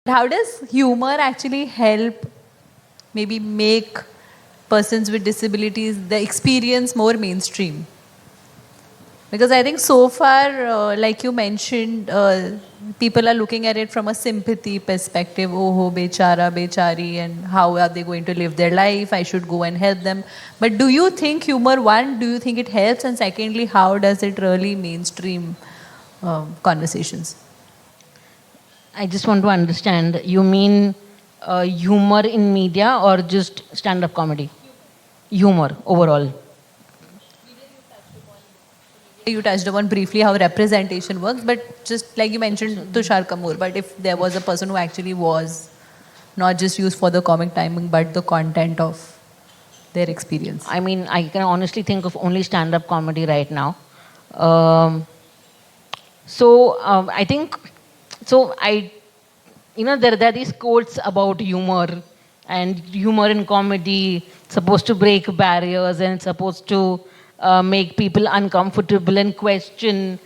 How does humor actually help maybe make persons with disabilities, the experience more mainstream? Because I think so far, like you mentioned, people are looking at it from a sympathy perspective. Oh, ho, bechara, bechari, and how are they going to live their life? I should go and help them. But do you think humor, one, do you think it helps? And secondly, how does it really mainstream conversations? I just want to understand, you mean humor in media or just stand-up comedy? Humor overall. You touched upon briefly how representation works, but just like you mentioned Tushar Kapoor, but if there was a person who actually was not just used for the comic timing, but the content of their experience. I mean, I can honestly think of only stand-up comedy right now. Um, I think, there are these quotes about humor and humor in comedy supposed to break barriers and supposed to make people uncomfortable and question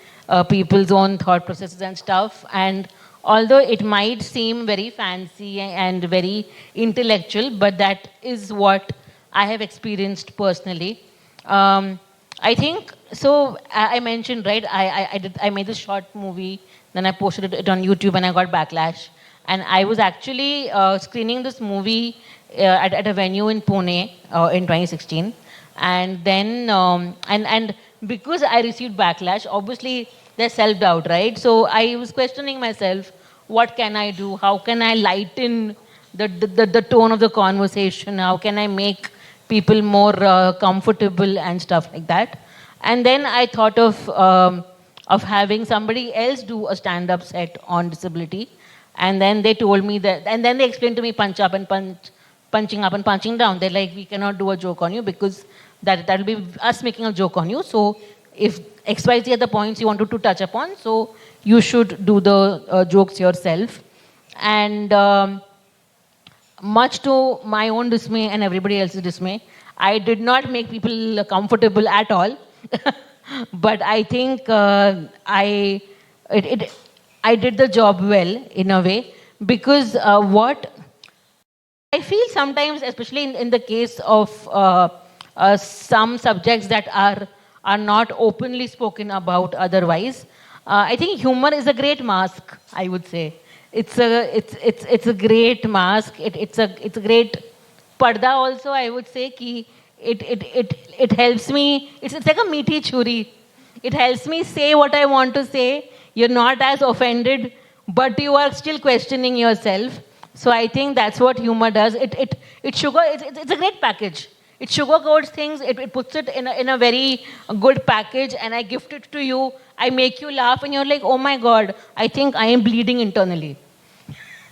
people's own thought processes and stuff. And although it might seem very fancy and very intellectual, but that is what I have experienced personally. I think so. I mentioned, right? I made this short movie, then I posted it on YouTube, and I got backlash. And I was actually screening this movie at a venue in Pune in 2016, and then and because I received backlash, obviously there's self doubt, right? So I was questioning myself, what can I do? How can I lighten the tone of the conversation? How can I make people more comfortable and stuff like that? And then I thought of having somebody else do a stand-up set on disability. And then they told me that, and then they explained to me punching up and punching down. They're like, we cannot do a joke on you because that'll be us making a joke on you. So if XYZ are the points you wanted to touch upon, so you should do the jokes yourself. And much to my own dismay and everybody else's dismay, I did not make people comfortable at all. But I think I did the job well in a way, because what I feel sometimes, especially in the case of some subjects that are not openly spoken about otherwise, I think humor is a great mask, I would say. It's a great mask. It's a great parda also, I would say. It helps me. It's like a meaty churi. It helps me say what I want to say. You're not as offended, but you are still questioning yourself. So I think that's what humor does. It's a great package. It sugarcoats things. It puts it in a very good package, and I gift it to you. I make you laugh, and you're like, oh my God, I think I am bleeding internally.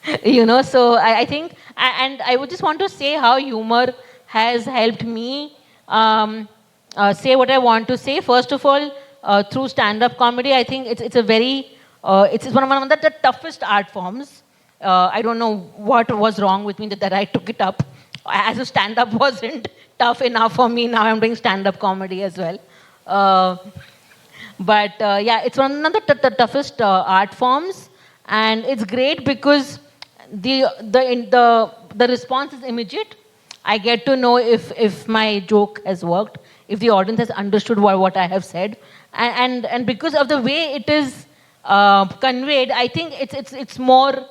So I think, and I would just want to say how humor has helped me say what I want to say. First of all, through stand-up comedy, I think it's a very, it's one of the toughest art forms. I don't know what was wrong with me that I took it up. As a stand-up wasn't tough enough for me, now I'm doing stand-up comedy as well. Yeah, it's one of the toughest art forms, and it's great because the response is immediate. I get to know if my joke has worked, if the audience has understood what I have said, and because of the way it is conveyed, I think it's more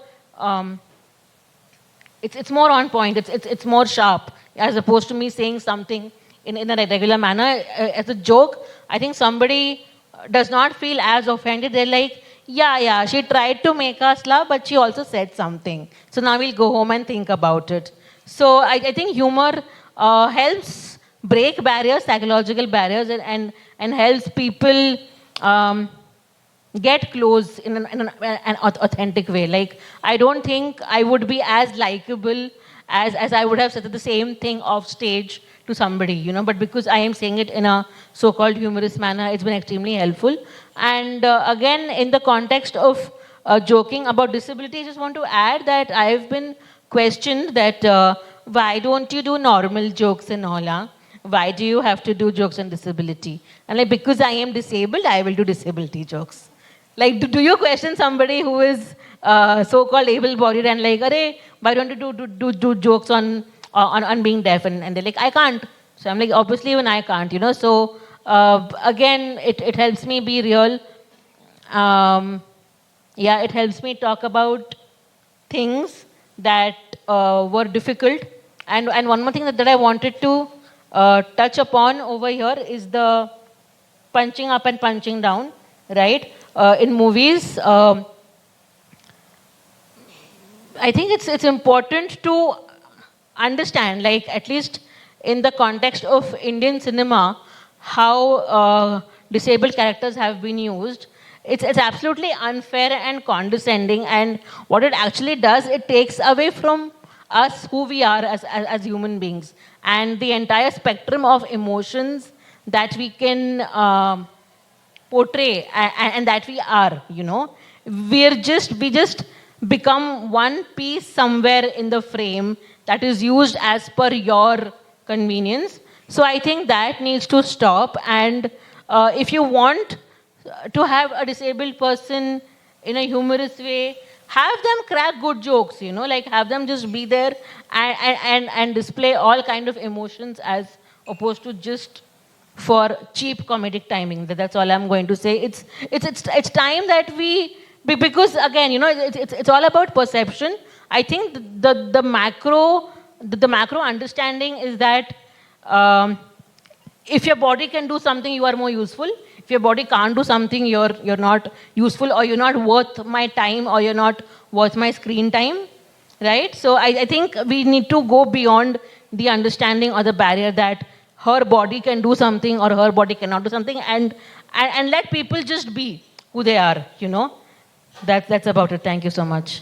it's more on point. It's more sharp as opposed to me saying something in a regular manner as a joke. I think somebody does not feel as offended. They're like, yeah, she tried to make us laugh, but she also said something. So now we'll go home and think about it. So I think humor helps break barriers, psychological barriers, and helps people get close in an authentic way. Like, I don't think I would be as likable as I would have said the same thing off stage to somebody, but because I am saying it in a so-called humorous manner, it's been extremely helpful. And again, in the context of joking about disability, I just want to add that I've been questioned that why don't you do normal jokes and all, huh? Why do you have to do jokes on disability? And like, because I am disabled, I will do disability jokes. Like, do you question somebody who is so-called able-bodied and like, "Arey, why don't you do jokes on being deaf?" And they're like, "I can't." So I'm like, obviously even I can't, you know. So again, it helps me be real. Yeah, it helps me talk about things that were difficult. And one more thing that I wanted to touch upon over here is the punching up and punching down, right? In movies, I think it's important to understand, like at least in the context of Indian cinema, how disabled characters have been used. It's absolutely unfair and condescending, and what it actually does, it takes away from us who we are as human beings, and the entire spectrum of emotions that we can portray and that we are, you know. We just become one piece somewhere in the frame that is used as per your convenience. So I think that needs to stop. And if you want to have a disabled person in a humorous way, have them crack good jokes, you know, like have them just be there and display all kind of emotions, as opposed to just for cheap comedic timing. That's all I'm going to say. It's time that because again, you know, it's all about perception. I think the macro understanding is that if your body can do something, you are more useful. If your body can't do something, you're not useful, or you're not worth my time, or you're not worth my screen time, right? So I think we need to go beyond the understanding or the barrier that her body can do something or her body cannot do something, and let people just be who they are, you know. That's about it. Thank you so much.